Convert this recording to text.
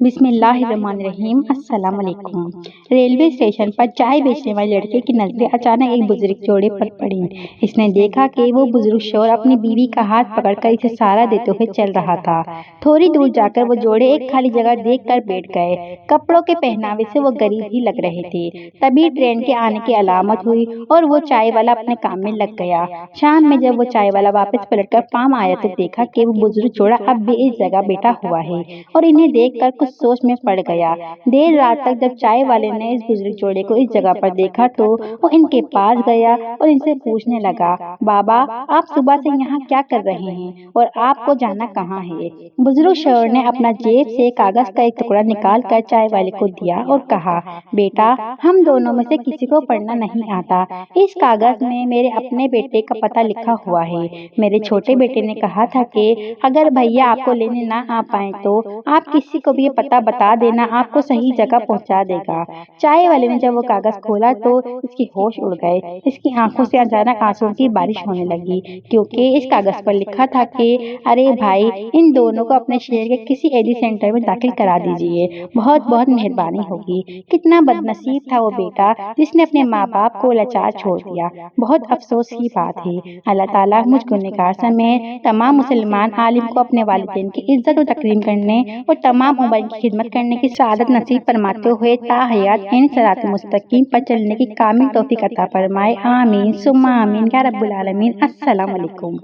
बिस्मिल्लाहिर्रहमानिर्रहीम। अस्सलाम वालेकुम। रेलवे स्टेशन पर चाय बेचने वाले लड़के की नजरें अचानक एक बुजुर्ग जोड़े पर पड़ी। इसने देखा कि वो बुजुर्ग शोहर अपनी बीवी का हाथ पकड़कर इसे सहारा देते हुए चल रहा था। थोड़ी दूर जाकर वो जोड़े एक खाली जगह देखकर बैठ गए। कपड़ों के पहनावे से वो गरीब ही लग रहे थे। तभी ट्रेन के आने की अलामत हुई और वो चाय वाला अपने काम में लग गया। शाम में जब वो चाय वाला वापस पलटकर फार्म आया तो देखा कि वो बुजुर्ग जोड़ा अब भी इस जगह बैठा हुआ है और इन्हें देखकर कुछ सोच में पड़ गया। देर रात तक जब चाय वाले ने इस बुजुर्ग जोड़े को इस जगह पर देखा तो वो इनके पास गया और इनसे पूछने लगा, बाबा आप सुबह से यहाँ क्या कर रहे हैं और आपको जाना कहाँ है? बुजुर्ग शोहर ने अपना जेब से कागज का एक टुकड़ा निकाल कर चाय वाले को दिया और कहा, बेटा हम दोनों में से किसी को पढ़ना नहीं आता। इस कागज में मेरे अपने बेटे का पता लिखा हुआ है। मेरे छोटे बेटे ने कहा था कि अगर भैया आपको लेने ना आ पाए तो आप किसी को भी ये पता बता देना, आपको सही जगह पहुंचा देगा। चाय वाले ने जब वो कागज खोला तो इसकी होश उड़ गए। इसकी आंखों से अचानक आंसुओं की बारिश होने लगी क्योंकि इस कागज पर लिखा था कि अरे भाई इन दोनों को अपने शहर के किसी एडी सेंटर में दाखिल करा दीजिए, बहुत बहुत मेहरबानी होगी। कितना बदनसीब था वो बेटा जिसने अपने माँ बाप को लाचार छोड़ दिया। बहुत अफसोस की बात है। अल्लाह ताला मुझ गुनहगार समेत तमाम मुसलमान आलिम को अपने वालिदैन की इज्जत और तकरीम करने और तमाम उम्र की खिदमत करने की सआदत नसीब फरमाते हुए ताहयात इन सिरात मुस्तकीम पर चलने की कामिल तौफीक अता फरमाए। आमीन सुम्मा आमीन या रब्बुल आलमीन। अस्सलाम वालेकुम।